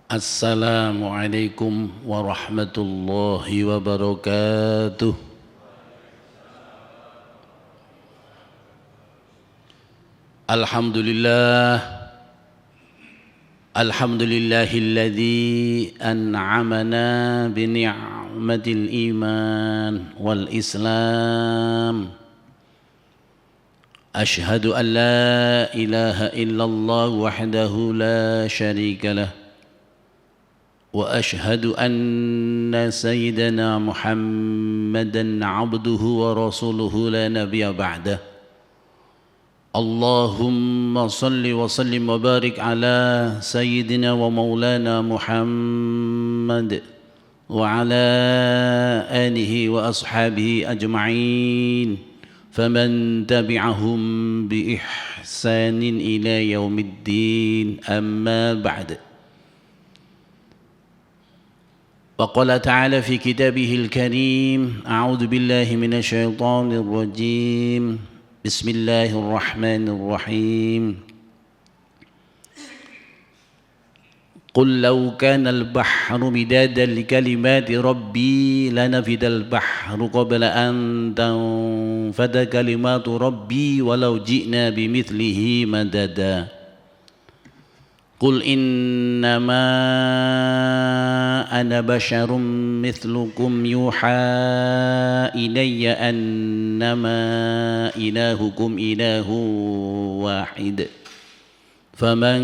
Assalamualaikum warahmatullahi wabarakatuh. Alhamdulillah, alhamdulillahilladzi an'amana bi ni'matil iman wal islam. Ashhadu an la ilaha illallah wahdahu la syarika lah. وأشهد أن سيدنا محمدا عبده ورسوله لا نبي بعده اللهم صل وسلم وبارك على سيدنا ومولانا محمد وعلى آله وأصحابه أجمعين فمن تبعهم بإحسان إلى يوم الدين أما بعد. وقال تعالى في كتابه الكريم أعوذ بالله من الشيطان الرجيم بسم الله الرحمن الرحيم قل لو كان البحر مدادا لكلمات ربي لنفد البحر قبل أن تنفد كلمات ربي ولو جئنا بمثله مددا قل إنما أنا بشر مثلكم يوحى إلي أنما إلهكم إله واحد فمن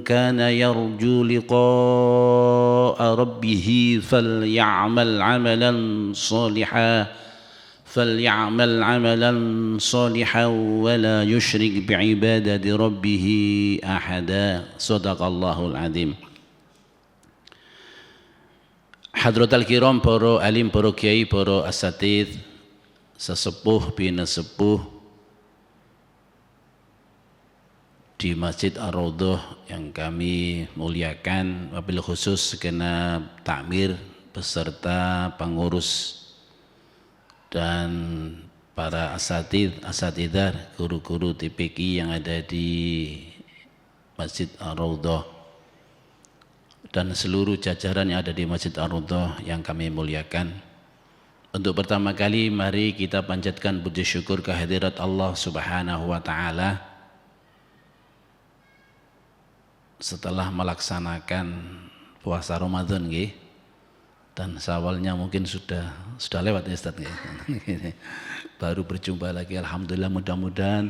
كان يرجو لقاء ربه فليعمل عملا صالحا ولا يشرك بعبادة ربه أحدا صدق الله العظيم. Hadratul kiram, para alim, para kiai, para asatidz, sesepuh bina sepuh di Masjid Ar-Raudhah yang kami muliakan, wabil khusus segenap takmir beserta pengurus dan para asatidzah, guru-guru TPQ yang ada di Masjid Ar-Raudhah dan seluruh jajaran yang ada di Masjid Ar-Raudhah yang kami muliakan. Untuk pertama kali mari kita panjatkan puji syukur kehadirat Allah Subhanahu wa taala setelah melaksanakan puasa Ramadan nggih. Dan Syawalnya mungkin sudah lewat ya Ustaz nggih. Baru berjumpa lagi, alhamdulillah. Mudah-mudahan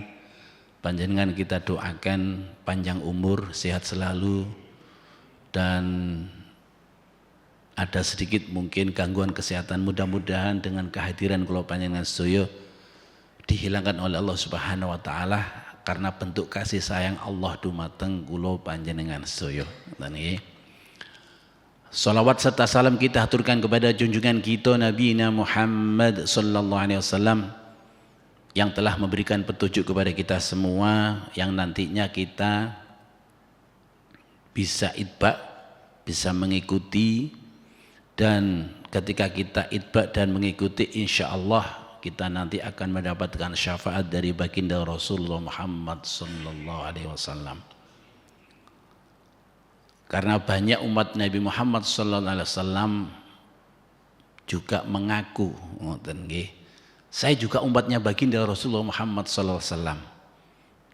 panjenengan kita doakan panjang umur, sehat selalu, dan ada sedikit mungkin gangguan kesehatan, mudah-mudahan dengan kehadiran kula panjenengan sedaya dihilangkan oleh Allah Subhanahu wa taala karena bentuk kasih sayang Allah dumateng kula panjenengan sedaya. Salawat serta salam kita haturkan kepada junjungan kita Nabi Muhammad sallallahu alaihi wasallam yang telah memberikan petunjuk kepada kita semua, yang nantinya kita bisa itba, bisa mengikuti, dan ketika kita itba dan mengikuti, insya Allah kita nanti akan mendapatkan syafaat dari baginda Rasulullah Muhammad sallallahu alaihi wasallam. Karena banyak umat Nabi Muhammad sallallahu alaihi wasallam juga mengaku, saya juga umatnya baginda Rasulullah Muhammad sallallahu alaihi wasallam.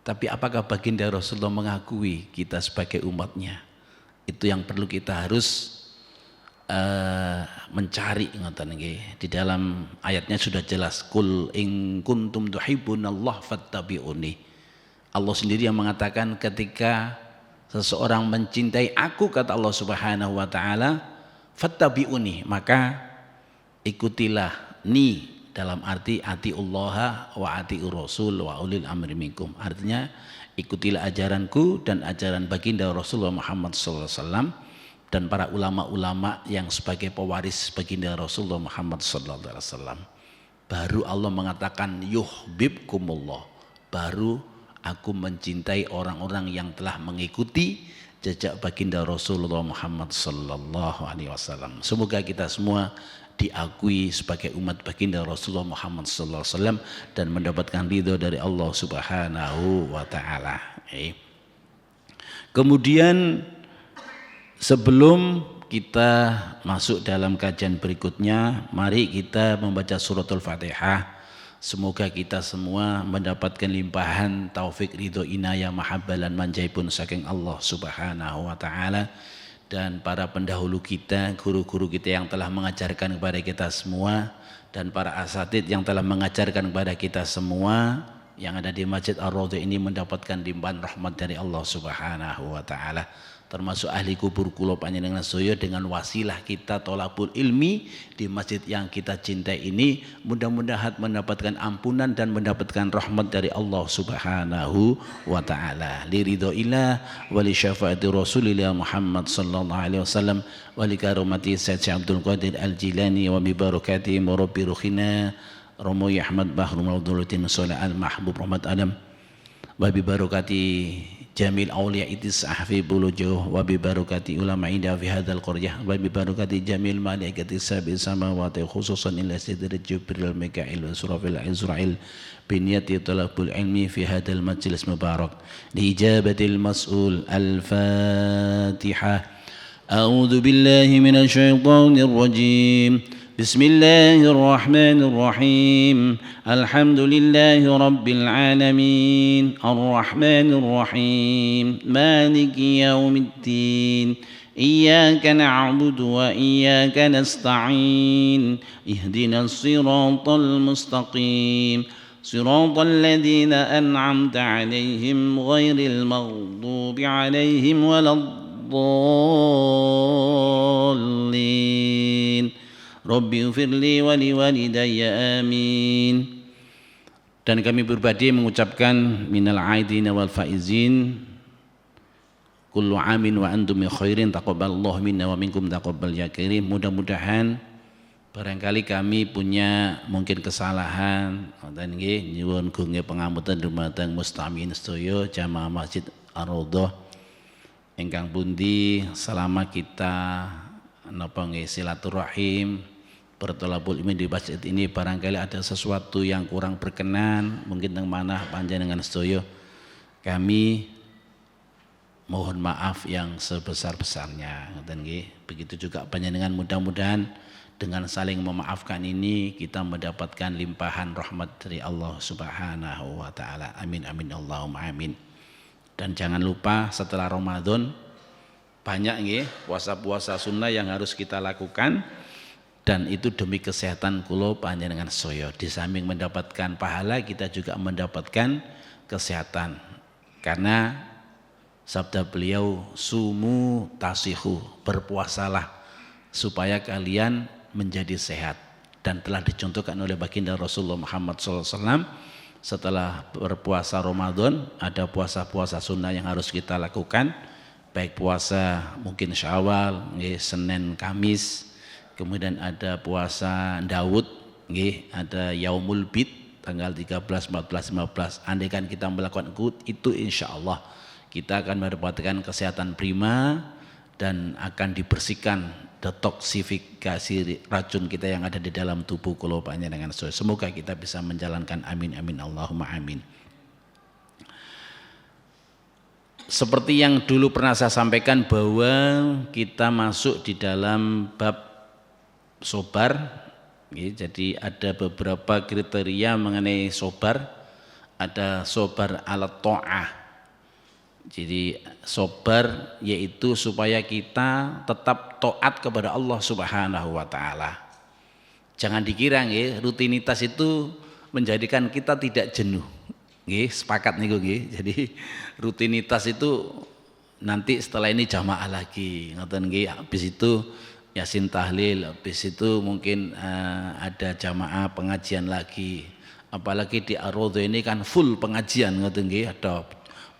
Tapi apakah baginda Rasulullah mengakui kita sebagai umatnya? Itu yang perlu kita harus mencari. Di dalam ayatnya sudah jelas, Qul in kuntum tuhibbunallah fattabi'uni. Allah sendiri yang mengatakan ketika seseorang mencintai aku, kata Allah Subhanahu wa taala, fattabi'uni, maka ikutilah ni, dalam arti atiullaha wa atiur rasul wa ulil amri minkum. Artinya ikutilah ajaranku dan ajaran baginda Rasulullah Muhammad sallallahu alaihi wasallam dan para ulama-ulama yang sebagai pewaris baginda Rasulullah Muhammad sallallahu alaihi wasallam. Baru Allah mengatakan yuhibbukumullah, baru aku mencintai orang-orang yang telah mengikuti jejak baginda Rasulullah Muhammad sallallahu alaihi wasallam. Semoga kita semua diakui sebagai umat baginda Rasulullah Muhammad sallallahu alaihi wasallam dan mendapatkan ridho dari Allah Subhanahu wa taala. Kemudian Sebelum kita masuk dalam kajian berikutnya, mari kita membaca suratul Fatihah. Semoga kita semua mendapatkan limpahan taufik ridho inayah mahabbah dan manjaipun saking Allah Subhanahu wa taala, dan para pendahulu kita, guru-guru kita yang telah mengajarkan kepada kita semua, dan para asatidz yang telah mengajarkan kepada kita semua yang ada di Masjid Ar-Raudhah ini mendapatkan limpahan rahmat dari Allah Subhanahu wa taala, termasuk ahli kubur kula panjenengan sedaya dengan wasilah kita tholabul ilmi di masjid yang kita cintai ini, mudah-mudahan mendapatkan ampunan dan mendapatkan rahmat dari Allah Subhanahu wa taala. Li ridhoillah wa li syafaati Rasulillah Muhammad sallallahu alaihi wasallam wa li karomati Sayyid Abdul Qadir Al-Jilani wa bi barakati murabbi ruhina Romoy Ahmad Bahru Mauduluddin Salih Al-Mahbub Rahmat Adam wa bi barakati jamil awliya itisah fi bulujuh wa bi barakati ulama indah fi hadzal qaryah wa bi barakati jamil malaikati sabi samawati khususan ila sidri Jibril Mikail wa Surafil Israil biniyati talabul ilmi fi hadzal majlis mubarak li ijabatil mas'ul al-Fatihah. A'udzu billahi minasy syaithanir rajim. بسم الله الرحمن الرحيم الحمد لله رب العالمين الرحمن الرحيم مالك يوم الدين إياك نعبد وإياك نستعين اهدنا الصراط المستقيم صراط الذين أنعمت عليهم غير المغضوب عليهم ولا الضالين Rabbi ufirli wa liwalidayya amin. Dan kami pribadi mengucapkan minal aidin wal faizin kullu amin wa antum bi khairin taqabbalallahu minna wa minkum taqabbal ya karim. Mudah-mudahan barangkali kami punya mungkin kesalahan dan nggih nyuwun gunge pangapunten dumateng mustami'in sedaya jamaah Masjid Ar-Raudhah ingkang pundi selama kita napa nggih silaturahim bertolabul ilmi di masjid ini barangkali ada sesuatu yang kurang berkenan mungkin teng manah panjenengan sedaya, kami mohon maaf yang sebesar-besarnya ngoten nggih. Begitu juga panjenengan, mudah-mudahan dengan saling memaafkan ini kita mendapatkan limpahan rahmat dari Allah Subhanahu wa taala. Amin amin Allahumma amin. Dan jangan lupa setelah Ramadan banyak nggih puasa-puasa sunnah yang harus kita lakukan, dan itu demi kesehatan kula panjenengan sedaya. Di samping mendapatkan pahala, kita juga mendapatkan kesehatan. Karena sabda beliau, sumu tasihu, berpuasalah supaya kalian menjadi sehat. Dan telah dicontohkan oleh baginda Rasulullah Muhammad SAW, setelah berpuasa Ramadan ada puasa-puasa sunnah yang harus kita lakukan, baik puasa mungkin Syawal, Senin, Kamis, kemudian ada puasa Daud, ada Yaumul Bid tanggal 13, 14, 15. Andaikan kita melakukan itu, insya Allah kita akan mendapatkan kesehatan prima dan akan dibersihkan detoksifikasi racun kita yang ada di dalam tubuh kula panjenengan. Semoga kita bisa menjalankan, amin amin Allahumma amin. Seperti yang dulu pernah saya sampaikan bahwa kita masuk di dalam bab sobar, jadi ada beberapa kriteria mengenai sobar. Ada sobar ala ta'ah, jadi sobar yaitu supaya kita tetap taat kepada Allah Subhanahu wa taala. Jangan dikira rutinitas itu menjadikan kita tidak jenuh. Sepakat niku nggih. Jadi rutinitas itu nanti setelah ini jamaah lagi, ngoten nggih. Habis itu Yasin tahlil, habis itu mungkin ada jamaah pengajian lagi. Apalagi di Ar-Raudhah ini kan full pengajian, ngoten nggih, ada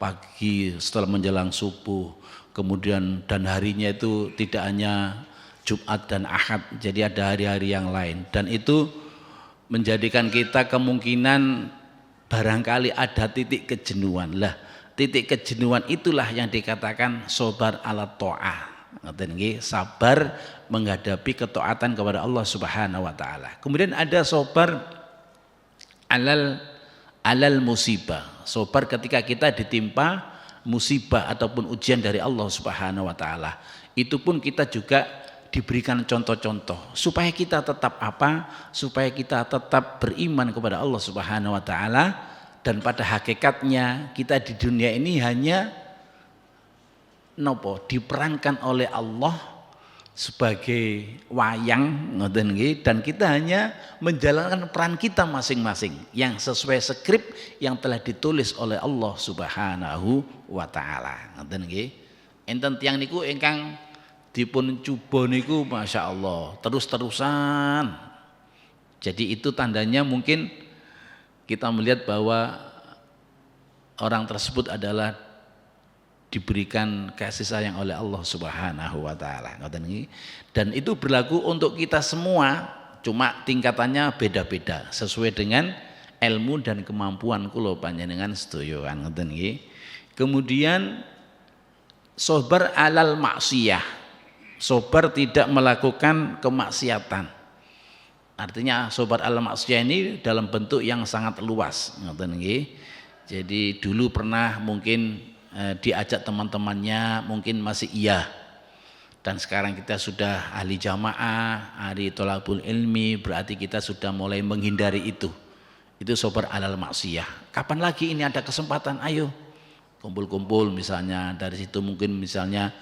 pagi setelah menjelang subuh, kemudian dan harinya itu tidak hanya Jumat dan Ahad, jadi ada hari-hari yang lain, dan itu menjadikan kita kemungkinan barangkali ada titik kejenuhan. Lah, titik kejenuhan itulah yang dikatakan sobar ala ta'ah. Sabar menghadapi ketaatan kepada Allah Subhanahu wa taala. Kemudian ada sobar alal musibah. Sobar ketika kita ditimpa musibah ataupun ujian dari Allah Subhanahu wa taala. Itu pun kita juga diberikan contoh-contoh supaya kita tetap apa? Supaya kita tetap beriman kepada Allah Subhanahu wa taala, dan pada hakikatnya kita di dunia ini hanya diperankan oleh Allah sebagai wayang, ngoten nggih, dan kita hanya menjalankan peran kita masing-masing yang sesuai skrip yang telah ditulis oleh Allah Subhanahu wa taala. Ngoten nggih. Enten tiyang niku ingkang dipun coba niku Masya Allah terus-terusan. Jadi itu tandanya mungkin kita melihat bahwa orang tersebut adalah diberikan kasih sayang oleh Allah Subhanahu wa taala. Dan itu berlaku untuk kita semua, cuma tingkatannya beda-beda sesuai dengan ilmu dan kemampuan kula panjenengan sedaya. Kemudian sabar alal maksiyah. Sabar tidak melakukan kemaksiatan. Artinya sabar alal maksiyah ini dalam bentuk yang sangat luas. Jadi dulu pernah mungkin diajak teman-temannya mungkin masih iya, dan sekarang kita sudah ahli jamaah, ahli thalabul ilmi, berarti kita sudah mulai menghindari itu sabar alal maksiyah. Kapan lagi ini ada kesempatan, ayo kumpul-kumpul misalnya, dari situ mungkin misalnya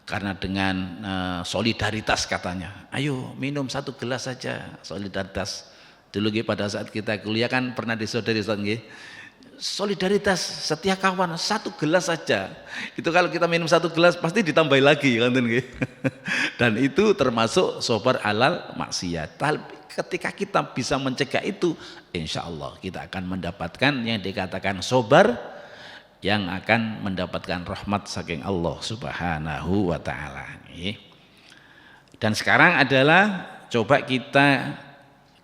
karena dengan solidaritas katanya, ayo minum 1 gelas saja, solidaritas. Dulu pada saat kita kuliah kan pernah disodari solidaritas setia kawan 1 gelas saja. Itu kalau kita minum 1 gelas pasti ditambahi lagi kan. Dan itu termasuk sabar alal maksiat. Ketika kita bisa mencegah itu, insya Allah kita akan mendapatkan yang dikatakan sabar, yang akan mendapatkan rahmat saking Allah Subhanahu wa taala. Dan sekarang adalah coba kita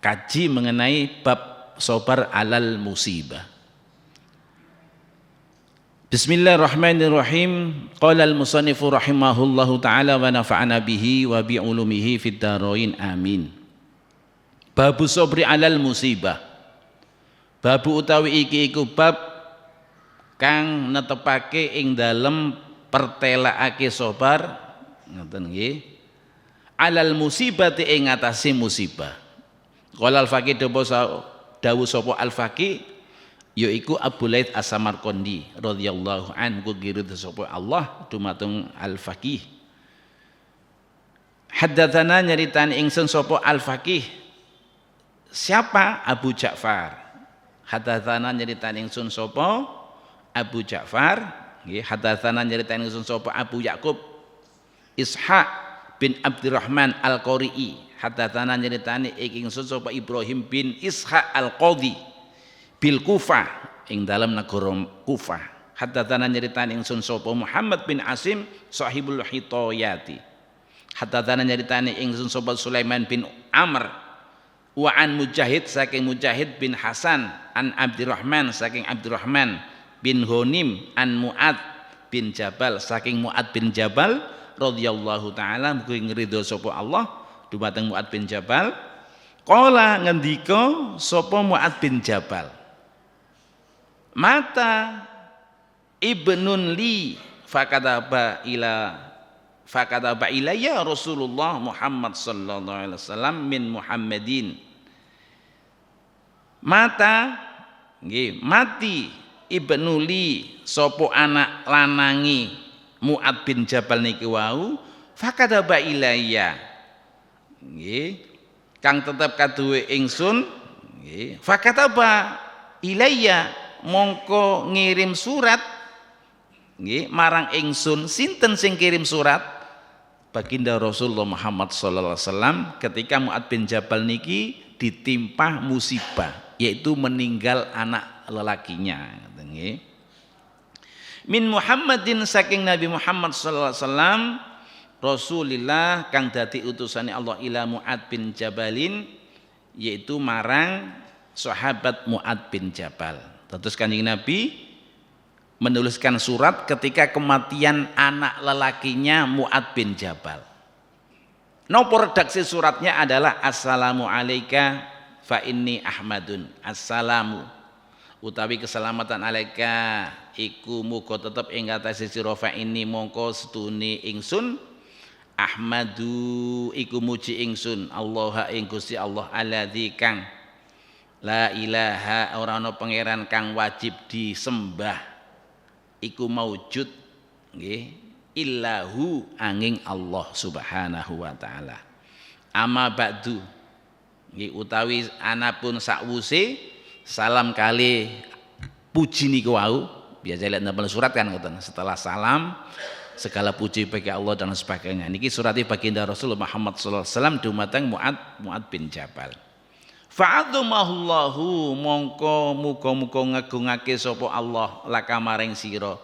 kaji mengenai bab sabar alal musibah. Bismillahirrahmanirrahim. Qala al-musannifu rahimahullahu taala wa nafa'ana bihi wa bi ulumihi fid dharain amin. Babu sabri alal musibah. Babu utawi iki iku bab kang netepake ing dalem pertelakake sabar, ngoten nggih, alal musibati ing ngatasi musibah. Qala al-faqih dawuh sapa al-faqih yaiku Abu Laits As-Samarqandi radhiyallahu anhu, girid sapa Allah dumateng al-faqih. Haddatsana nyeritani ingsun sapa al-faqih. Siapa? Abu Ja'far. Haddatsana nyeritani ingsun sapa Abu Ja'far, nggih. Haddatsana nyeritani ingsun sapa Abu Yaqub Ishaq bin Abdurrahman Al-Qari'i. Haddatsana nyeritani ingsun sapa Ibrahim bin Ishaq Al-Qadhi bil Kufah ing dalam negara Kufah. Haddatsana nyeritani ingsun sapa Muhammad bin Asim sahibul hitayati. Haddatsana nyeritani ingsun sapa Sulaiman bin Amr wa an Mujahid saking Mujahid bin Hasan an Abdurrahman saking Abdurrahman bin Honim an Mu'ad bin Jabal saking Mu'ad bin Jabal radhiyallahu taala, mugi ngridho sapa Allah dumateng Mu'ad bin Jabal. Qala ngendika sapa Mu'ad bin Jabal, mata ibnun li fakataba ilayya Rasulullah Muhammad sallallahu alaihi wasallam min Muhammadin. Mata nggih, mati ibnu li sapa anak lanangi Mu'ad bin Jabal niki wau, fakataba ilayya nggih, kang tetep kaduwe ingsun nggih, fakataba ilayya mongko ngirim surat nggih marang ingsun. Sinten sing kirim surat? Baginda Rasulullah Muhammad sallallahu alaihi wasallam ketika Mu'ad bin Jabal niki ditimpa musibah, yaitu meninggal anak lelakinya nggih. Min Muhammadin saking Nabi Muhammad sallallahu alaihi wasallam Rasulillah kang dadi utusane Allah ila Mu'ad bin Jabalin, yaitu marang sahabat Mu'ad bin Jabal. Terus Kanjeng Nabi menuliskan surat ketika kematian anak lelakinya Mu'ad bin Jabal. Nomor redaksi suratnya adalah assalamu alayka fa inni ahmadun. Assalamu utawi keselamatan alaika iku muga tetep ing atase sira fa inni mongko setune ingsun Ahmadu iku muji ingsun Allah ing Gusti Allah alladzi kang la ilaha ora ana pangeran kang wajib disembah iku maujud nggih illahu angin Allah subhanahu wa ta'ala. Amma ba'du nggih utawi anapun sakwuse salam kali puji niku wau biasa lihat dalam surat kan ngoten setelah salam segala puji bagi Allah dan sebagainya. Niki surati baginda Rasul Muhammad sallallahu alaihi wasallam dumateng Mu'ad bin Jabal. Fa'adzamahullahu mongko muga-muga ngagungake sapa Allah laka maring sira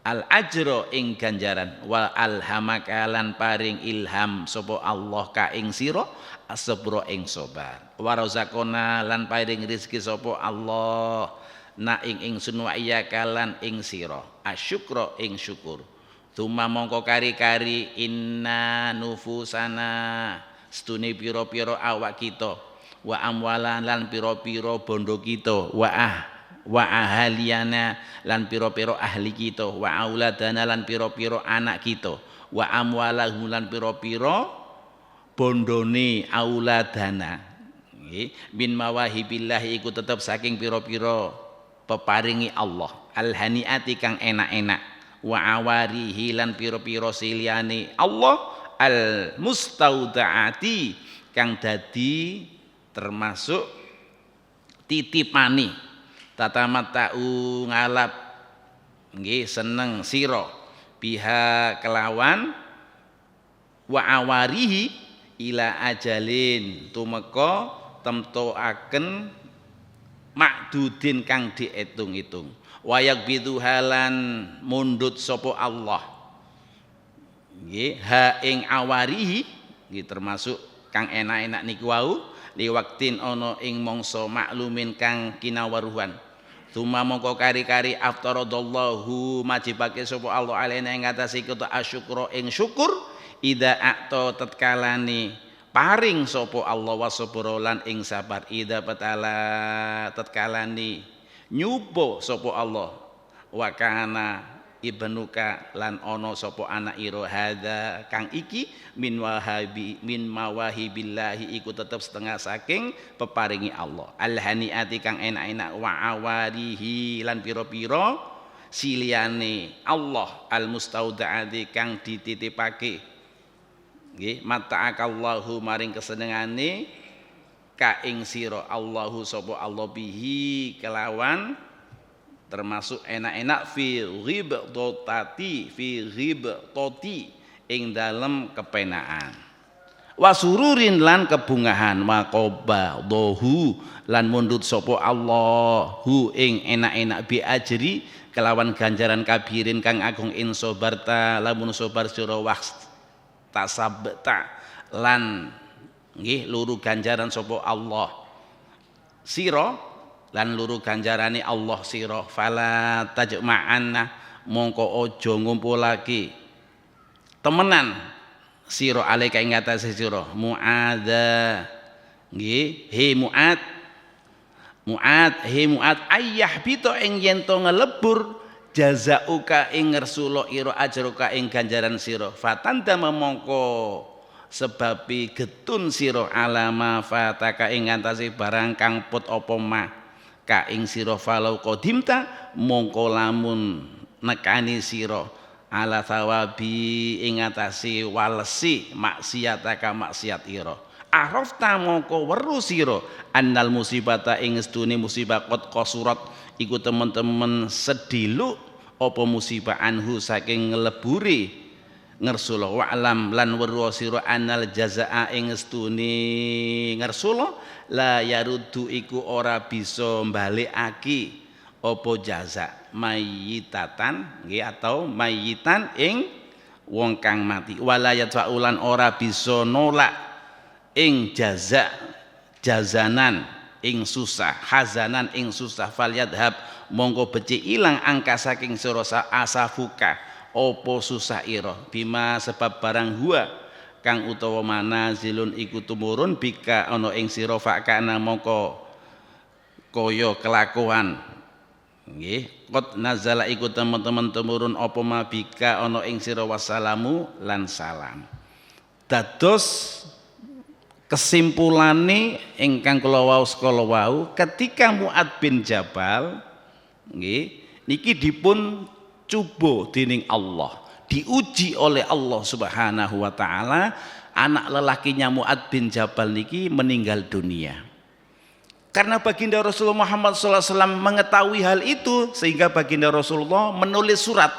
al ajra ing ganjaran wal alhamaka lan paring ilham sapa Allah ka ing sira asabra ing sabar warazaqona lan paring rezeki sapa Allah na ing ingsun wa iyyaka lan ing sira asyukra ing syukur. Tuma mongko kari-kari inna nufusana stune pira-pira awak kita wa amwalan lan pira-pira bondo kita wa ahliana lan pira-pira ahli kita wa auladana lan pira-pira anak kita wa amwalahu lan pira-pira bondone auladana nggih min mawahibillah iku tetep saking pira-pira peparingi Allah alhaniati kang enak-enak wa awarihi lan pira-pira siliyane Allah al mustaudaati kang dadi termasuk titipane tatamatau ngalap nggih seneng sira biha kelawan wa awarihi ila ajalin tumeka temtoaken makdudin kang diitung-itung wayak bidu halan mundut sapa Allah nggih ha ing awarihi nggih termasuk kang enak-enak niku wau liwaktin ana ing mangsa maklumin kang kinawaruhan tuma mongko kari-kari aftaradallahu majibake sapa Allah alaina ing atase kita asyukra ing syukur ida akto tatkalane paring sapa Allah wasabra lan ing sabar ida patala tatkalane nyupo sapa Allah wa kana ibnuka lan ana sapa anak ira hadza kang iki min mawahibillahi iku tetep setengah saking peparingi Allah alhaniati kang enak-enak wa awarihi lan pira-pira siliyane Allah almustaudaati kang dititipake nggih mata'akallahu maring kesenengane ka ing sira Allahu sapa Allah bihi kelawan termasuk enak-enak fi ghibtati ing dalem kepenaan wasururin lan kebungahan maqobadahu lan mundut sapa Allah hu ing enak-enak bi ajri kelawan ganjaran kabirin kang agung in sobarta lamun sobar sira tasabta lan nggih luru ganjaran sapa Allah sira lan luru ganjarane Allah sira fala tajma'anna mongko aja ngumpulake temenan sira alaika ing atase sira muadza nggih he muad ayyah bito ing yen to ngelebur jazauka ing ngersula ira ajruka ing ganjaran sira fatanda mongko sebabi getun sira alama fataka ing atase barang kang put apa mah ka ing sira falau qadimta mongko lamun nekani sira ala thawabi ing atase walesi maksiataka maksiat ira arafta mongko weruh sira annal musibata ing sedune musibah qad qasurat iku temen-temen sedilu apa musibah anhu saking nglebure ngersula wa'lam lan weruh sira annal jazaa ing sedune ngersula la yaruddu iku ora bisa mbalekake apa jaza mayitatan nggih atau mayitan ing wong kang mati walayat faulan ora bisa nolak ing jazanan ing susah hazanan ing susah falyadhab mongko becik ilang angka saking sira asafuka opo susah ira bima sebab barang huwa kang utawa manazilun iku tumurun bika ana ing sira fakana mongko kaya kelakuan nggih qad nazala iku teman-teman tumurun apa mabika ana ing sira wassalamu lan salam Dados kesimpulane ingkang kula wau ketika Mu'adz bin Jabal nggih niki dipun cuba dening Allah, diuji oleh Allah Subhanahu wa taala, anak lelakinya Mu'adz bin Jabal niki meninggal dunia. Karena baginda Rasulullah Muhammad SAW mengetahui hal itu, sehingga baginda Rasulullah menulis surat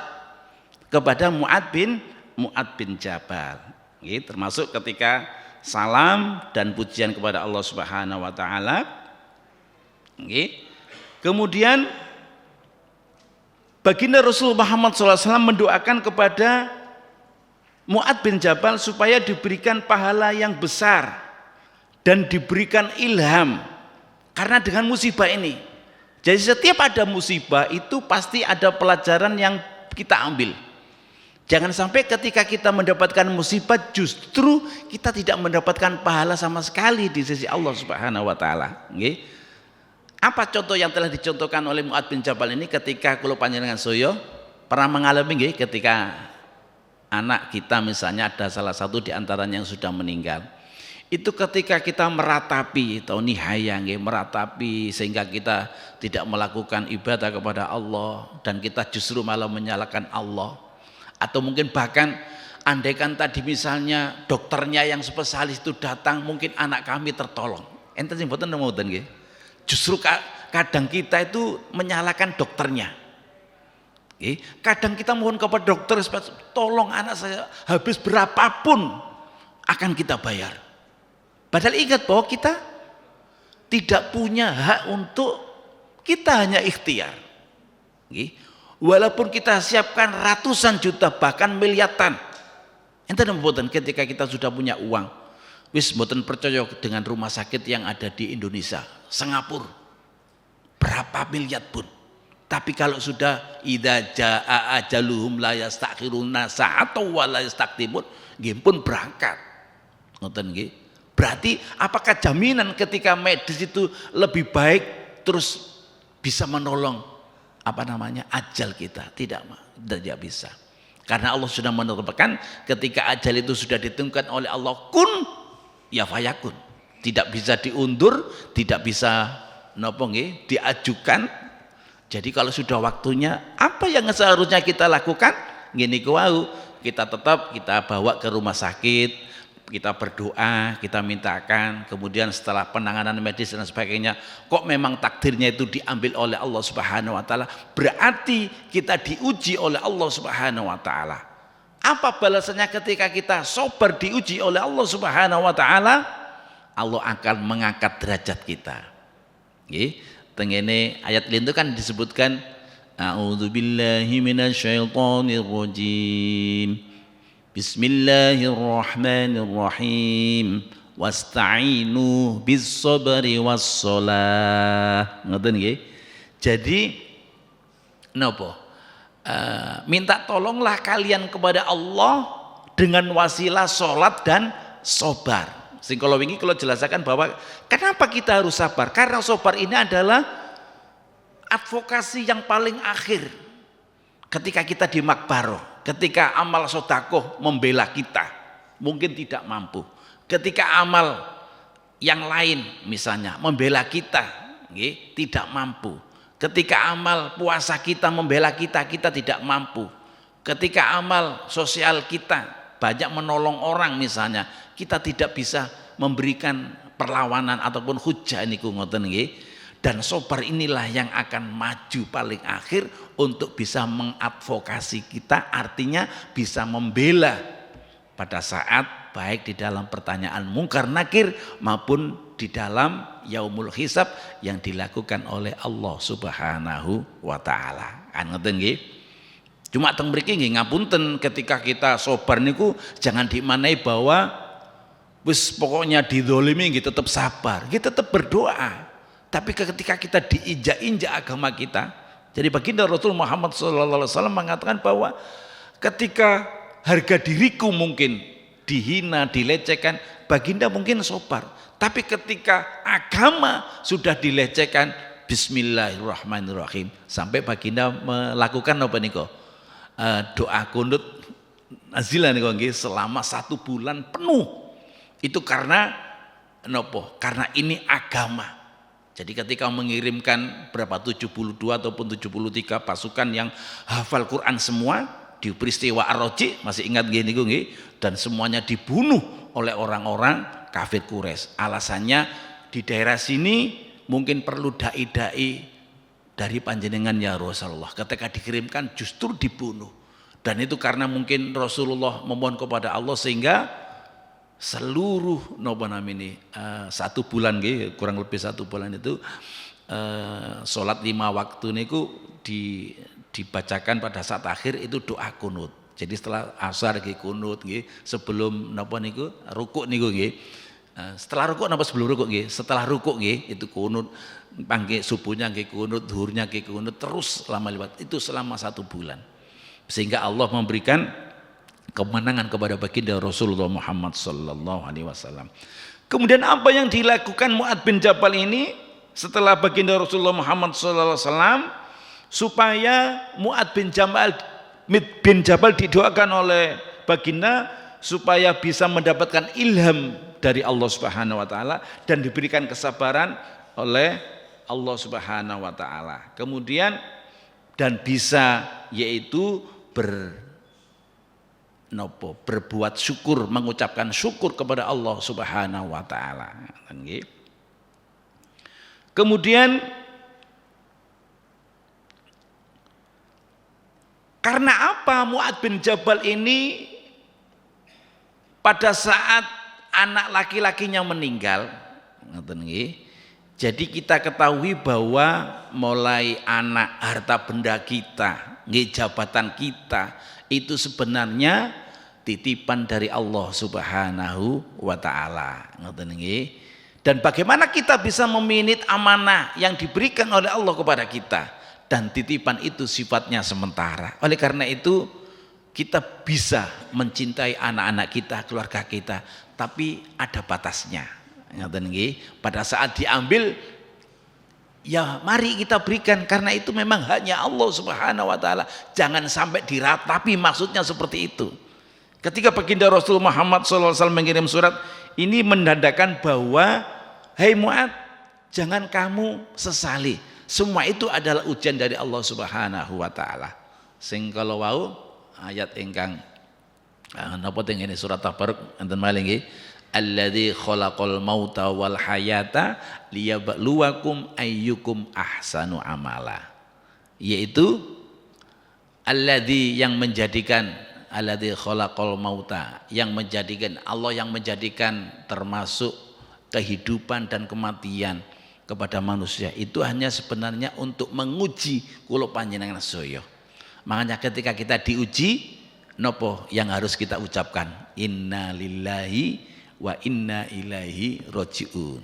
kepada Mu'adz bin Jabal. Nggih, termasuk ketika salam dan pujian kepada Allah Subhanahu wa taala. Nggih. Kemudian baginda Rasulullah Muhammad SAW mendoakan kepada Mu'adz bin Jabal supaya diberikan pahala yang besar dan diberikan ilham karena dengan musibah ini. Jadi setiap ada musibah itu pasti ada pelajaran yang kita ambil. Jangan sampai ketika kita mendapatkan musibah justru kita tidak mendapatkan pahala sama sekali di sisi Allah Subhanahu wa taala. Nggih. Apa contoh yang telah dicontohkan oleh Mu'adz bin Jabal ini ketika kula panjenengan soyo pernah mengalami nggih ketika anak kita misalnya ada salah satu di antaranya yang sudah meninggal. Itu ketika kita meratapi atau nihaya nggih, meratapi sehingga kita tidak melakukan ibadah kepada Allah dan kita justru malah menyalahkan Allah. Atau mungkin bahkan andaikan tadi misalnya dokternya yang spesialis itu datang, mungkin anak kami tertolong. Enten sing mboten ngoten nggih. Justru kadang kita itu menyalahkan dokternya. Kadang kita mohon kepada dokter, tolong anak saya, habis berapapun akan kita bayar. Padahal ingat bahwa kita tidak punya hak untuk, kita hanya ikhtiar. Walaupun kita siapkan ratusan juta bahkan miliaran, enten mboten ketika kita sudah punya uang, wis mboten percaya dengan rumah sakit yang ada di Indonesia, Singapura, berapa miliar pun. Tapi kalau sudah idza jaa ajaluhum la yastakhiruna sa'atan wa la yastaqdimun, nggih pun berangkat. Ngoten nggih. Berarti apakah jaminan ketika medis itu lebih baik terus bisa menolong ajal kita? Tidak bisa. Karena Allah sudah menetapkan ketika ajal itu sudah ditentukan oleh Allah, kun ya fayakun. Tidak bisa diundur, tidak bisa diajukan. Jadi kalau sudah waktunya, apa yang seharusnya kita lakukan? Gini kita tetap kita bawa ke rumah sakit, kita berdoa, kita mintakan, kemudian setelah penanganan medis dan sebagainya, kok memang takdirnya itu diambil oleh Allah Subhanahu wa taala, berarti kita diuji oleh Allah Subhanahu wa taala. Apa balasannya ketika kita sabar diuji oleh Allah Subhanahu wa taala? Allah akan mengangkat derajat kita. Nggih. Tengene ayat lain itu kan disebutkan a'udzubillahi minasyaitonirrajim. Bismillahirrahmanirrahim. Wasta'inu bis-sabri was-shalah. Ngoten nggih. Jadi napa? Minta tolonglah kalian kepada Allah dengan wasilah salat dan sabar. Sing kalau wingi kalau jelaskan bahwa kenapa kita harus sabar? Karena sabar ini adalah advokasi yang paling akhir ketika kita di makbaroh, ketika amal sedekah membela kita mungkin tidak mampu, ketika amal yang lain misalnya membela kita tidak mampu, ketika amal puasa kita membela kita tidak mampu, ketika amal sosial kita banyak menolong orang misalnya, kita tidak bisa memberikan perlawanan ataupun hujah niku ngoten nggih. Dan sabar inilah yang akan maju paling akhir untuk bisa mengadvokasi kita, artinya bisa membela pada saat baik di dalam pertanyaan mungkar nakir maupun di dalam yaumul hisab yang dilakukan oleh Allah Subhanahu wa taala. Kan ngoten nggih. Cuma teng mriki nggih ngapunten, ketika kita sabar niku jangan dimaknai bahwa wis pokoknya dizalimi nggih tetap sabar, nggih tetap berdoa. Tapi ketika kita diinjak-injak agama kita, jadi baginda Rasul Muhammad SAW mengatakan bahwa ketika harga diriku mungkin dihina, dilecehkan, baginda mungkin sabar. Tapi ketika agama sudah dilecehkan, Bismillahirrahmanirrahim, sampai baginda melakukan apa niko? Doa kunut nazilan niku nggih selama 1 bulan penuh. Itu karena nopo? Karena ini agama. Jadi ketika mengirimkan berapa 72 ataupun 73 pasukan yang hafal Quran semua di peristiwa Ar-Raji, masih ingat gini nggih, dan semuanya dibunuh oleh orang-orang kafir Quraisy. Alasannya di daerah sini mungkin perlu dai-dai dari panjenengan ya Rasulullah. Ketika dikirimkan justru dibunuh. Dan itu karena mungkin Rasulullah memohon kepada Allah sehingga seluruh ini 1 bulan kurang lebih 1 bulan itu sholat 5 waktu niku dibacakan pada saat akhir itu doa kunut. Jadi setelah asar kunut sebelum rukuk niku setelah rukuk napa sebelum rukuk setelah rukuk itu kunut, pangge subuhnya kunut, zuhurnya kunut, terus lama lewat itu selama 1 bulan. Sehingga Allah memberikan kemenangan kepada baginda Rasulullah Muhammad sallallahu alaihi wasallam. Kemudian apa yang dilakukan Mu'adz bin Jabal ini setelah baginda Rasulullah Muhammad sallallahu alaihi wasallam supaya Mu'adz bin Jabal didoakan oleh baginda supaya bisa mendapatkan ilham dari Allah Subhanahu wa taala dan diberikan kesabaran oleh Allah Subhanahu wa taala. Kemudian dan bisa yaitu berbuat syukur, mengucapkan syukur kepada Allah Subhanahu wa taala. Kemudian karena apa Mu'adz bin Jabal ini pada saat anak laki-lakinya meninggal, jadi kita ketahui bahwa mulai anak, harta benda kita, jabatan kita itu sebenarnya titipan dari Allah Subhanahu wa taala. Dan bagaimana kita bisa meminit amanah yang diberikan oleh Allah kepada kita, dan titipan itu sifatnya sementara. Oleh karena itu kita bisa mencintai anak-anak kita, keluarga kita, tapi ada batasnya. Pada saat diambil ya mari kita berikan karena itu memang haknya Allah Subhanahu wa taala. Jangan sampai diratapi, maksudnya seperti itu. Ketika baginda Rasul Muhammad SAW mengirim surat ini menandakan bahwa hai Mu'adz, jangan kamu sesali. Semua itu adalah ujian dari Allah Subhanahu wa taala. Sing kalau wau ayat ingkang napa teng ngene surat Tabarok enten malih nggih. Alladzi khalaqal mauta wal hayata liyabluwakum ayyukum ahsanu amala, yaitu alladzi yang menjadikan, alladzi khalaqal mauta, yang menjadikan, Allah yang menjadikan termasuk kehidupan dan kematian kepada manusia itu hanya sebenarnya untuk menguji kula panjenengan sedaya. Makanya ketika kita diuji nopo yang harus kita ucapkan, inna lillahi wa inna ilaihi rajiun.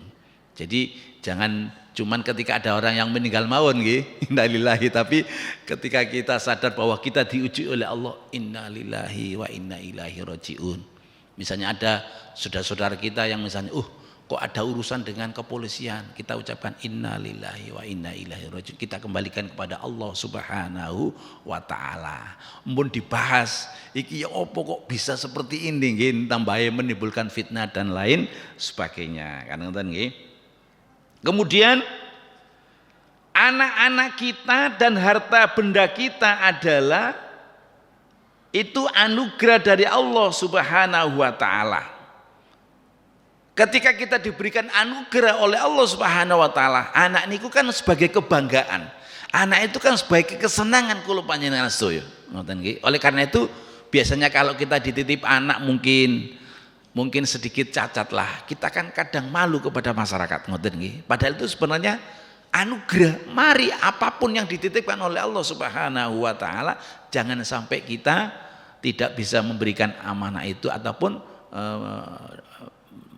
Jadi jangan cuman ketika ada orang yang meninggal mawon nggih inna lillahi, tapi ketika kita sadar bahwa kita diuji oleh Allah, inna lillahi wa inna ilaihi rajiun. Misalnya ada saudara-saudara kita yang misalnya kok ada urusan dengan kepolisian, kita ucapkan inna lillahi wa inna ilaihi rajiun, kita kembalikan kepada Allah Subhanahu wa taala. Mun dibahas iki ya opo kok bisa seperti ini nggih, tambahe menimbulkan fitnah dan lain sebagainya. Kan ngoten nggih. Kemudian anak-anak kita dan harta benda kita adalah itu anugerah dari Allah Subhanahu wa taala. Ketika kita diberikan anugerah oleh Allah Subhanahu wa taala, anak niku kan sebagai kebanggaan. Anak itu kan sebagai kesenangan kula panjenengan sedaya. Ngoten nggih. Oleh karena itu biasanya kalau kita dititip anak mungkin sedikit cacat lah, kita kan kadang malu kepada masyarakat, ngoten nggih. Padahal itu sebenarnya anugerah. Mari apapun yang dititipkan oleh Allah Subhanahu wa taala, jangan sampai kita tidak bisa memberikan amanah itu ataupun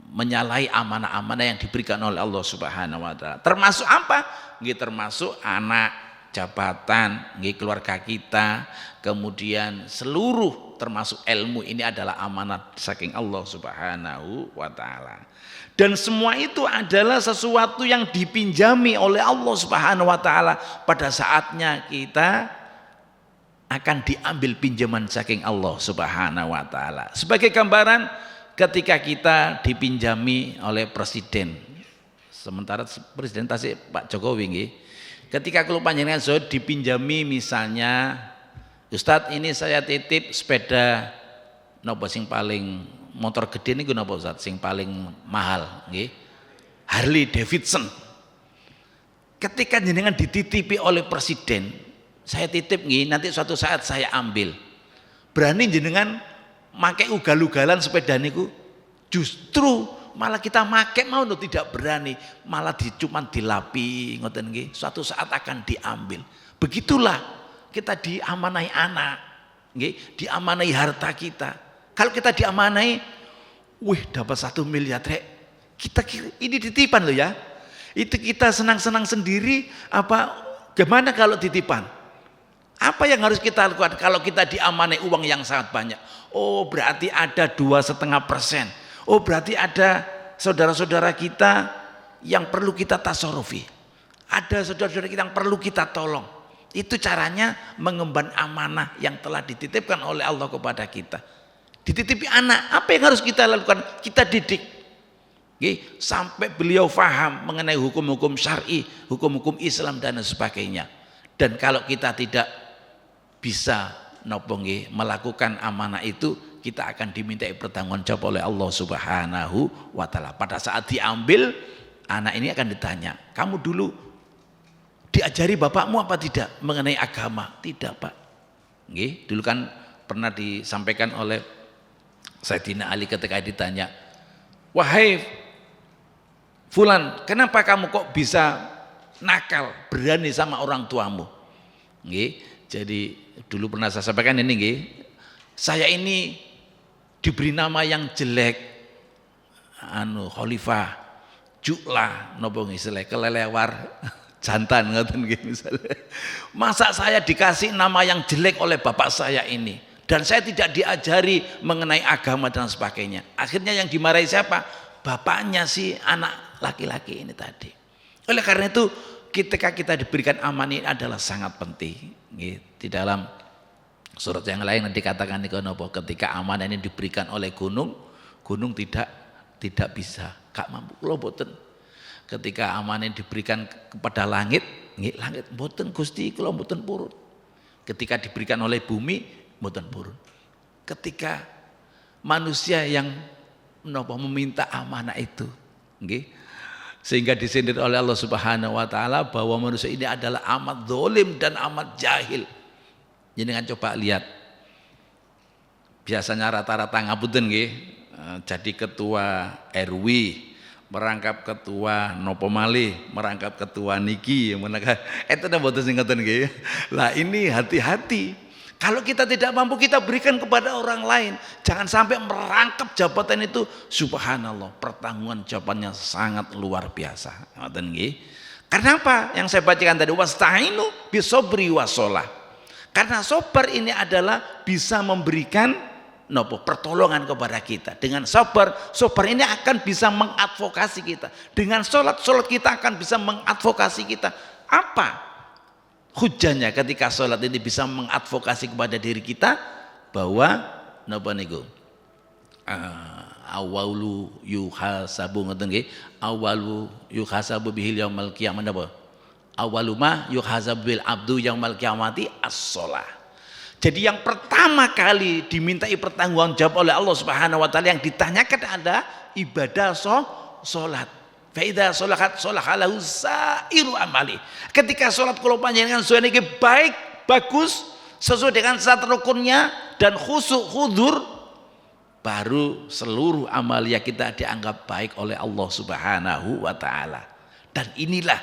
menyalahi amanah-amanah yang diberikan oleh Allah Subhanahu wa taala. Termasuk apa? Nggih, termasuk anak, jabatan, nggih, keluarga kita, kemudian seluruh termasuk ilmu ini adalah amanat saking Allah Subhanahu wa taala. Dan semua itu adalah sesuatu yang dipinjami oleh Allah Subhanahu wa taala pada saatnya kita akan diambil pinjaman saking Allah Subhanahu wa taala. Sebagai gambaran ketika kita dipinjami oleh presiden. Sementara presiden tasik Pak Jokowi nggih. Ketika kula panjenengan sudah dipinjami misalnya, Ustadz ini saya titip sepeda napa sing paling motor gede niku napa Ustadz sing paling mahal nggih? Harley Davidson. Ketika jenengan dititipi oleh presiden, saya titip nggih, nanti suatu saat saya ambil. Berani jenengan make ugal-ugalan sepeda niku? Justru malah kita make mau tidak berani, malah cuman dilapi ngoten nggih. Suatu saat akan diambil. Begitulah kita diamanai anak, nggih, diamanai harta kita. Kalau kita diamanai, wih dapat 1 miliar rek. Kita ini titipan loh ya. Itu kita senang-senang sendiri apa gimana kalau titipan? Apa yang harus kita lakukan kalau kita diamanai uang yang sangat banyak? Oh berarti ada 2,5%. Oh berarti ada saudara-saudara kita yang perlu kita tasarufi. Ada saudara-saudara kita yang perlu kita tolong. Itu caranya mengemban amanah yang telah dititipkan oleh Allah kepada kita. Dititipi anak, apa yang harus kita lakukan? Kita didik. Sampai beliau faham mengenai hukum-hukum syar'i, hukum-hukum Islam dan sebagainya. Dan kalau kita tidak bisa melakukan amanah itu, kita akan dimintai pertanggungjawab oleh Allah Subhanahu wa taala. Pada saat diambil, anak ini akan ditanya, kamu dulu diajari bapakmu apa tidak mengenai agama? Tidak, Pak. Dulu kan pernah disampaikan oleh Sayyidina Ali ketika ditanya, wahai Fulan, kenapa kamu kok bisa nakal, berani sama orang tuamu? Jadi dulu pernah saya sampaikan ini, saya ini diberi nama yang jelek, khalifah, juklah, nopo istilah kelelewar, jantan ngoten misalnya. Masa saya dikasih nama yang jelek oleh bapak saya ini, dan saya tidak diajari mengenai agama dan sebagainya. Akhirnya yang dimarahi siapa? Bapaknya si anak laki-laki ini tadi. Oleh karena itu ketika kita diberikan amanah ini adalah sangat penting. Di dalam surat yang lain dikatakan ketika amanah ini diberikan oleh gunung tidak bisa, gak mampu. Kula boten. Ketika amanah ini diberikan kepada langit boten Gusti kula boten purun. Ketika diberikan oleh bumi boten purun. Ketika manusia yang meminta amanah itu, sehingga disindir oleh Allah Subhanahu wa taala bahwa manusia ini adalah amat zalim dan amat jahil. Jenengan coba lihat, biasanya rata-rata ngapunten nggih, jadi ketua RW, merangkap ketua nopo malih, merangkap ketua niki, itu mboten sing ngoten nggih. Lah ini hati-hati. Kalau kita tidak mampu, kita berikan kepada orang lain. Jangan sampai merangkap jabatan itu, subhanallah, pertanggungan jawabannya sangat luar biasa. Karena apa? Yang saya bacakan tadi, wasta'inu bisobri wasolah. Karena sabar ini adalah bisa memberikan pertolongan kepada kita. Dengan sabar ini akan bisa mengadvokasi kita. Dengan sholat kita akan bisa mengadvokasi kita. Apa hujahnya ketika sholat ini bisa mengadvokasi kepada diri kita bahwa awalu yuhasabu awalu yuhasabu bihil yaumil qiyamah awalu ma yuhasabu bil abdu yaumil qiyamati as-shalah. Jadi yang pertama kali dimintai pertanggungjawab oleh Allah Subhanahu wa taala yang ditanyakan ada ibadah sholat. Faida sholahat sholahalahu sairu amali. Ketika sholat kula panjenengan sudah baik, bagus, sesuai dengan syarat rukunnya dan khusyuk khudur, baru seluruh amalia kita dianggap baik oleh Allah Subhanahu wa taala. Dan inilah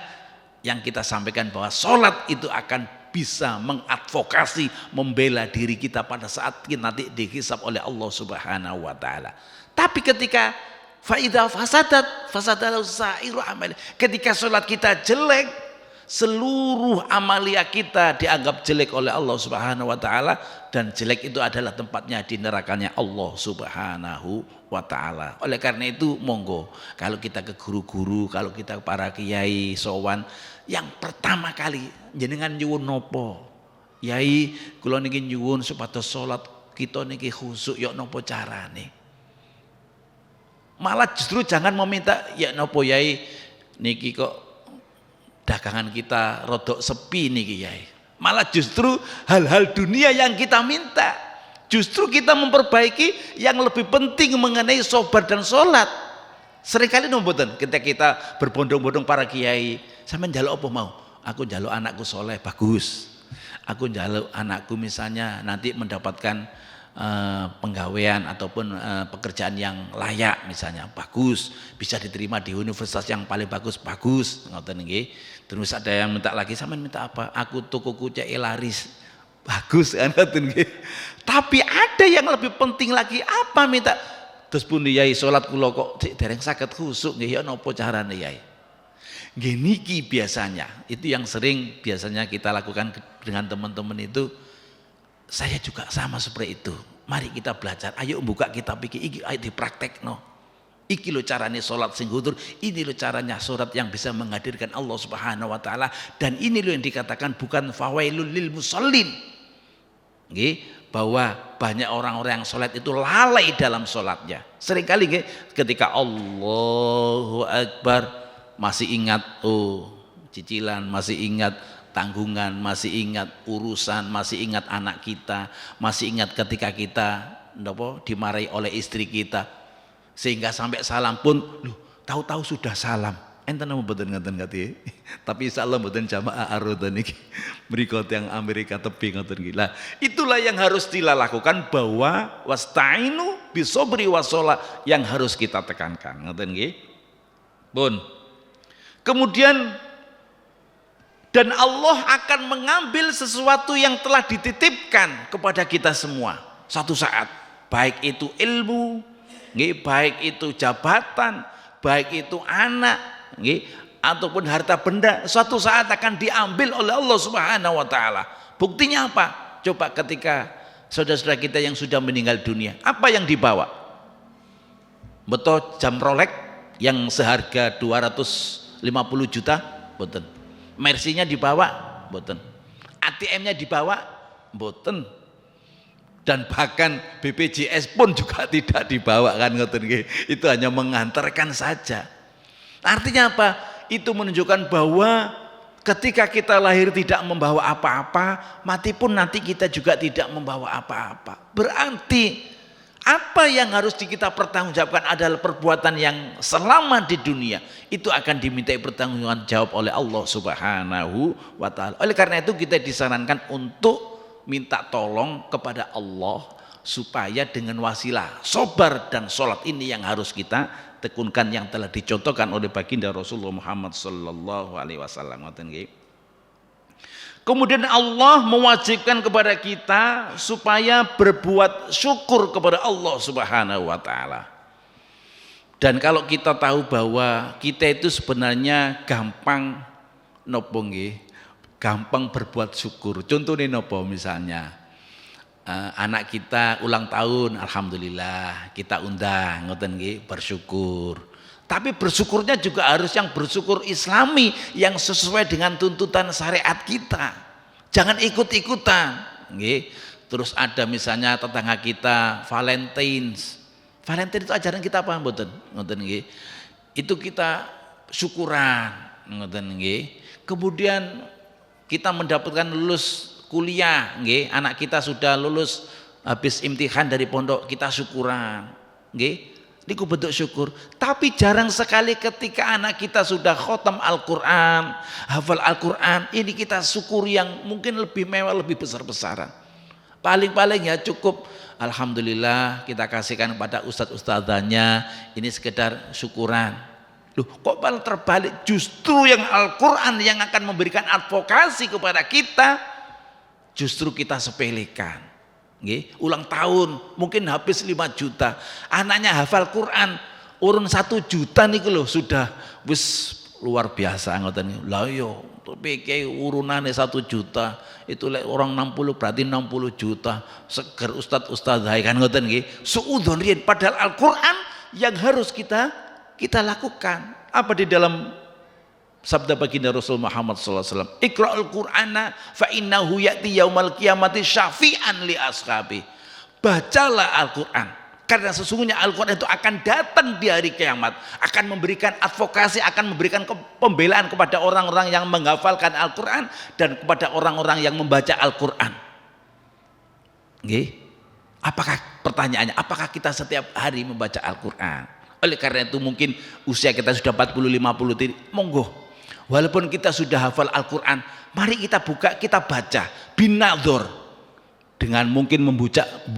yang kita sampaikan bahwa sholat itu akan bisa mengadvokasi, membela diri kita pada saat kita nanti dihisab oleh Allah Subhanahu wa taala. Tapi ketika faidah fasadat sairu amal. Ketika sholat kita jelek, seluruh amalia kita dianggap jelek oleh Allah Subhanahu wa taala, dan jelek itu adalah tempatnya di nerakanya Allah Subhanahu wa taala. Oleh karena itu monggo kalau kita ke guru-guru, kalau kita ke para kiai sowan, yang pertama kali jenengan nyuwun nopo? Yai, kula niki nyuwun supados salat kita niki khusyuk ya napa carane. Malah justru jangan meminta ya napa Yai niki kok dagangan kita rodok sepi niki Yai. Malah justru hal-hal dunia yang kita minta. Justru kita memperbaiki yang lebih penting mengenai sabar dan sholat. Seringkali nomboten ketika kita berbondong-bondong para kiai, sampean njaluk apa mau? Aku njaluk anakku soleh, bagus. Aku njaluk anakku misalnya nanti mendapatkan penggawaian ataupun pekerjaan yang layak misalnya, bagus, bisa diterima di universitas yang paling bagus, ngoten nggih. Terus ada yang minta lagi, sampean minta apa? Aku tukuku cek laris, bagus kan ngoten nggih. Tapi ada yang lebih penting lagi, apa minta? Terus pun Yai salat kula kok dereng saged khusuk nggih, ya napa carane Yai? Nggih niki biasanya, itu yang sering biasanya kita lakukan dengan teman-teman itu. Saya juga sama seperti itu. Mari kita belajar, ayo buka kitab iki, ayo dipraktekno. Iki lo caranya sholat sing hudur, ini lo caranya sholat yang bisa menghadirkan Allah Subhanahu wa taala, dan ini lo yang dikatakan bukan fawailul lil musallin. Nggih, bahwa banyak orang-orang yang sholat itu lalai dalam sholatnya. Seringkali nggih, ketika Allahu Akbar masih ingat cicilan, masih ingat tanggungan, masih ingat urusan, masih ingat anak kita, masih ingat ketika kita dimarahi oleh istri kita, sehingga sampai salam pun tahu-tahu sudah salam. Enten napa mboten ngoten kate. Tapi insyaallah mboten jamaah arodan iki. Mriku yang Amerika tebing ngoten iki. Lah, itulah yang harus dilakukan, bahwa wasta'inu bisobri wasola yang harus kita tekankan. Ngoten nggih. Pun. Kemudian dan Allah akan mengambil sesuatu yang telah dititipkan kepada kita semua satu saat, baik itu ilmu, baik itu jabatan, baik itu anak, ataupun harta benda, suatu saat akan diambil oleh Allah Subhanahu wa taala. Buktinya apa? Coba ketika saudara-saudara kita yang sudah meninggal dunia, apa yang dibawa? Betul jam Rolex yang seharga 250 juta? Betul. Mercy-nya dibawa? Mboten. ATM-nya dibawa? Mboten. Dan bahkan BPJS pun juga tidak dibawa kan ngoten nggih. Itu hanya mengantarkan saja. Artinya apa? Itu menunjukkan bahwa ketika kita lahir tidak membawa apa-apa, mati pun nanti kita juga tidak membawa apa-apa. Berarti apa yang harus kita pertanggungjawabkan adalah perbuatan yang selama di dunia itu akan dimintai pertanggungjawab oleh Allah Subhanahu wa taala. Oleh karena itu kita disarankan untuk minta tolong kepada Allah supaya dengan wasilah sabar dan sholat ini yang harus kita tekunkan, yang telah dicontohkan oleh baginda Rasulullah Muhammad sallallahu alaihi wasallam. Kemudian Allah mewajibkan kepada kita supaya berbuat syukur kepada Allah Subhanahu wa taala. Dan kalau kita tahu bahwa kita itu sebenarnya gampang gampang berbuat syukur. Contohnya nopo, misalnya anak kita ulang tahun, alhamdulillah kita undang ngoten nggih, bersyukur. Tapi bersyukurnya juga harus yang bersyukur Islami yang sesuai dengan tuntutan syariat kita. Jangan ikut-ikutan, nggih. Terus ada misalnya tetangga kita Valentines. Valentine itu ajaran kita apa mboten? Ngoten nggih. Itu kita syukuran, ngoten nggih. Kemudian kita mendapatkan lulus kuliah, nggih. Anak kita sudah lulus habis imtihan dari pondok, kita syukuran, nggih. Niku bentuk syukur. Tapi jarang sekali ketika anak kita sudah khotam Al-Quran, hafal Al-Quran, ini kita syukur yang mungkin lebih mewah, lebih besar-besaran. Paling-paling ya cukup alhamdulillah kita kasihkan pada ustadz-ustadzanya, ini sekedar syukuran. Loh, kok malah terbalik? Justru yang Al-Quran yang akan memberikan advokasi kepada kita, justru kita sepelekan. Ulang tahun mungkin habis 5 juta, anaknya hafal Quran urun 1 juta nih loh, sudah wis luar biasa ngoten. Lah yo pikir urunane 1 juta itu orang 60 berarti 60 juta seger ustadz kan ngoten nggih. Suudzon riyen, padahal Al-Quran yang harus kita lakukan apa di dalam Sabda baginda Rasul Muhammad SAW, Iqra'ul Qur'ana fa innahu ya'ti yaumal qiyamati syafi'an li ashabi. Bacalah Al-Quran, karena sesungguhnya Al-Quran itu akan datang di hari kiamat, akan memberikan advokasi, akan memberikan pembelaan kepada orang-orang yang menghafalkan Al-Quran dan kepada orang-orang yang membaca Al-Quran. Apakah pertanyaannya, apakah kita setiap hari membaca Al-Quran? Oleh karena itu mungkin usia kita sudah 40-50, monggo. Walaupun kita sudah hafal Al-Quran, mari kita buka, kita baca binadzor, dengan mungkin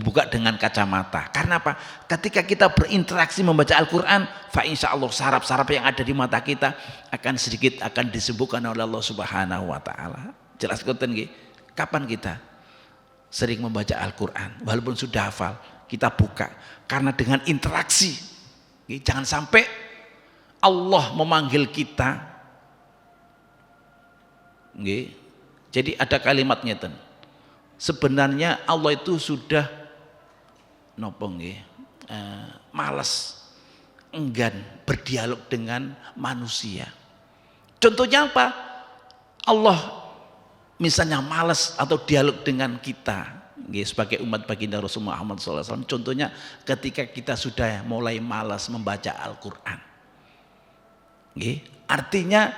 buka dengan kacamata. Karena apa? Ketika kita berinteraksi membaca Al-Quran, fa insya Allah saraf-saraf yang ada di mata kita akan sedikit akan disembuhkan oleh Allah Subhanahu Wa Taala. Jelas konten nggih? Kapan kita sering membaca Al-Quran? Walaupun sudah hafal, kita buka, karena dengan interaksi, jangan sampai Allah memanggil kita. Jadi ada kalimatnya ten. Sebenarnya Allah itu sudah malas, enggan berdialog dengan manusia. Contohnya apa? Allah misalnya malas atau dialog dengan kita sebagai umat baginda Rasul Muhammad SAW. Contohnya ketika kita sudah mulai malas membaca Al-Quran. Artinya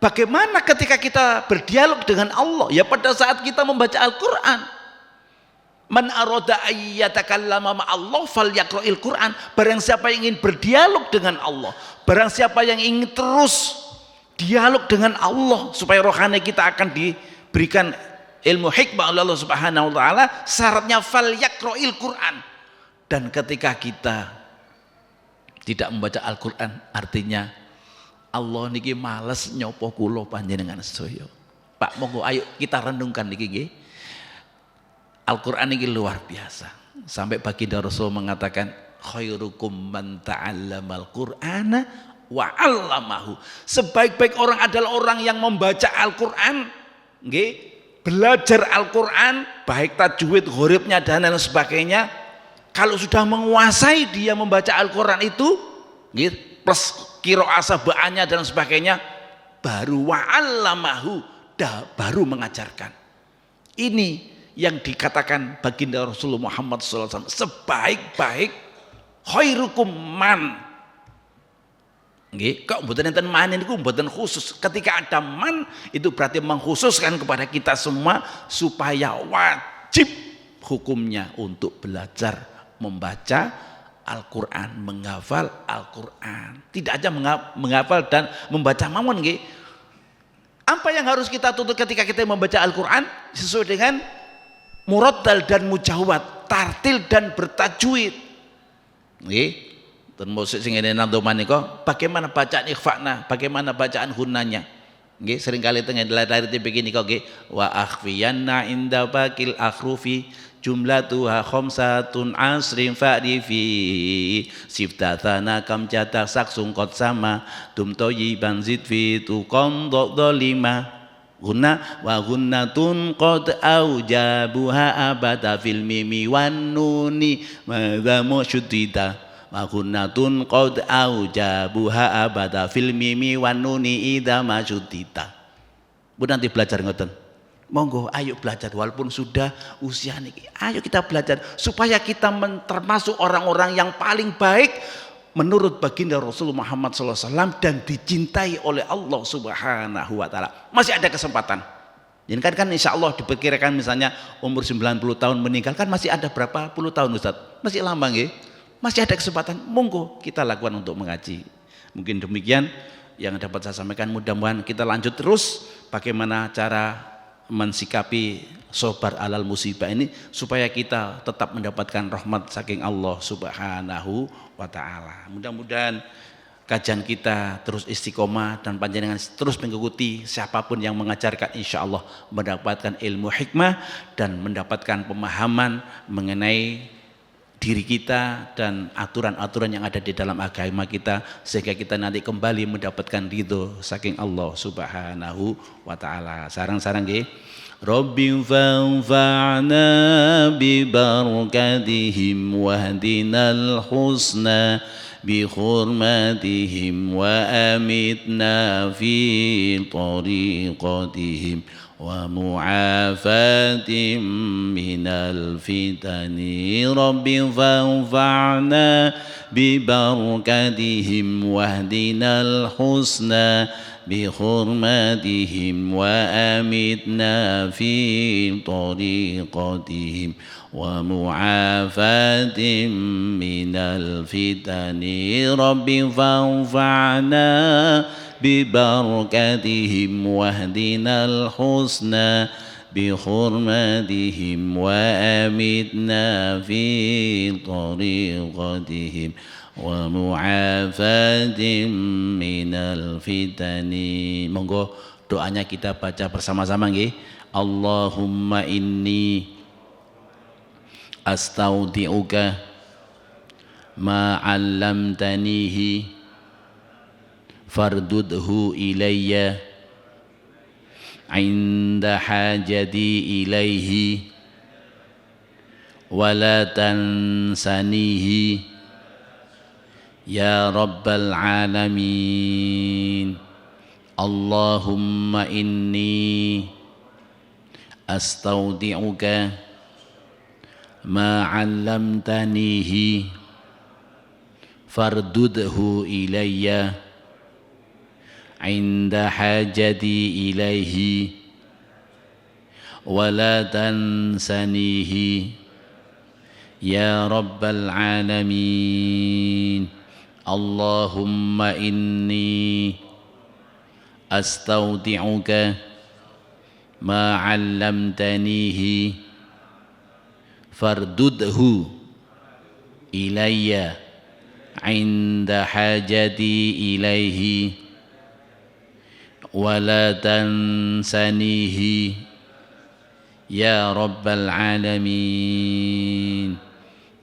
bagaimana ketika kita berdialog dengan Allah? Ya pada saat kita membaca Al-Quran. Man arada ayyatakallama ma'allah falyaqra'il Quran. Barang siapa yang ingin berdialog dengan Allah, barang siapa yang ingin terus dialog dengan Allah supaya rohani kita akan diberikan ilmu hikmah oleh Allah Subhanahu wa taala, syaratnya falyaqra'il Quran. Dan ketika kita tidak membaca Al-Quran, artinya Allah niki males nyopo kula panjenengan sedaya. Pak, monggo ayo kita renungkan niki nggih. Al-Qur'an niki luar biasa. Sampai baginda Rasul mengatakan khairukum man ta'allamal Qur'ana wa 'allamahu. Sebaik-baik orang adalah orang yang membaca Al-Qur'an, nggih, belajar Al-Qur'an, baik tajwid, hurufnya dan lain sebagainya. Kalau sudah menguasai dia membaca Al-Qur'an itu, nggih, plus qiraah sabaannya dan sebagainya, baru wa'allamahu, baru mengajarkan. Ini yang dikatakan baginda Rasulullah Muhammad SAW, sebaik-baik khairukum man. Nggih, kok mboten enten man niku mboten khusus. Ketika ada man itu berarti mengkhususkan kepada kita semua supaya wajib hukumnya untuk belajar membaca Al-Quran, menghafal Al-Quran. Tidak aja menghafal dan membaca mawon nggih. Apa yang harus kita tuntut ketika kita membaca Al-Quran? Sesuai dengan murattal dan mujawad, tartil dan bertajwid. Nggih. Termasuk sing ngene nandoman nika, bagaimana bacaan ikhfa'na, bagaimana bacaan hunnanya. Nggih, seringkali tengah dari begini kok nggih, wa akhfiyanna inda baqil akhrufi jumlatuha khamsatun asrin fa'rifi siftatana kam jata saksung qad sama tum thayyiban zid fi tuqam dhalima guna wa gunnatun qad aujabuha abada fil mimi wan nuni madza musytita wa gunnatun qad aujabuha abada fil mimi wan nuni idza masytita. Bu nanti belajar ngoten. Monggo ayo belajar walaupun sudah usia niki. Ayo kita belajar supaya kita termasuk orang-orang yang paling baik menurut baginda Rasulullah Muhammad SAW dan dicintai oleh Allah Subhanahu wa taala. Masih ada kesempatan. Jadi kan insya Allah diperkirakan misalnya umur 90 tahun meninggal kan masih ada berapa puluh tahun Ustaz? Masih lama nggih? Masih ada kesempatan. Monggo kita lakukan untuk mengaji. Mungkin demikian yang dapat saya sampaikan, mudah-mudahan kita lanjut terus bagaimana cara mensikapi sobar alal musibah ini supaya kita tetap mendapatkan rahmat saking Allah Subhanahu wa taala. Mudah-mudahan kajian kita terus istiqomah dan panjenengan terus mengikuti siapapun yang mengajarkan, insya Allah mendapatkan ilmu hikmah dan mendapatkan pemahaman mengenai diri kita dan aturan-aturan yang ada di dalam agama kita sehingga kita nanti kembali mendapatkan ridho saking Allah Subhanahu wa taala. Sarang-sarang nggih. Rabbi fanfa'na bi barakatihim wahdinal husna بحرمتهم وأمتنا في طريقتهم ومعافاة من الفتن رب فانفعنا ببركتهم واهدنا الحسنى بحرمتهم وأمتنا في طريقتهم ومعافاة من الفتن رب فانفعنا ببركتهم واهدنا الحسنى بحرمتهم وأمتنا في طريقتهم ومعافاة من الفتن. Monggo doanya kita baca bersama-sama nggih. Allahumma inni astaudi'uka ma 'allamtanihi fardudhu ilayya 'inda hajati ilaihi wa la tansanihi ya rabbal alamin. Allahumma inni astaudi'uka ma 'allamtanihi fardudhu ilayya 'inda hajati ilaihi wa la tansanihi ya rabbal alamin. Allahumma inni astaudi'uka ma 'allamtanihi fardudhu ilayya 'inda hajati ilaihi wa la tansanihi ya rabbal alamin.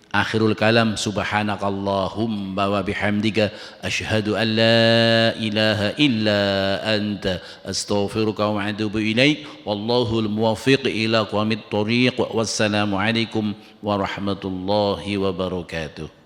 Akhirul kalam subhanakallahumma wa bihamdika asyhadu an la ilaha illa anta astaghfiruka wa atubu ilaik. Wallahul muwaffiq ila aqwamit thoriq. Wassalamu alaikum warahmatullahi wabarakatuh.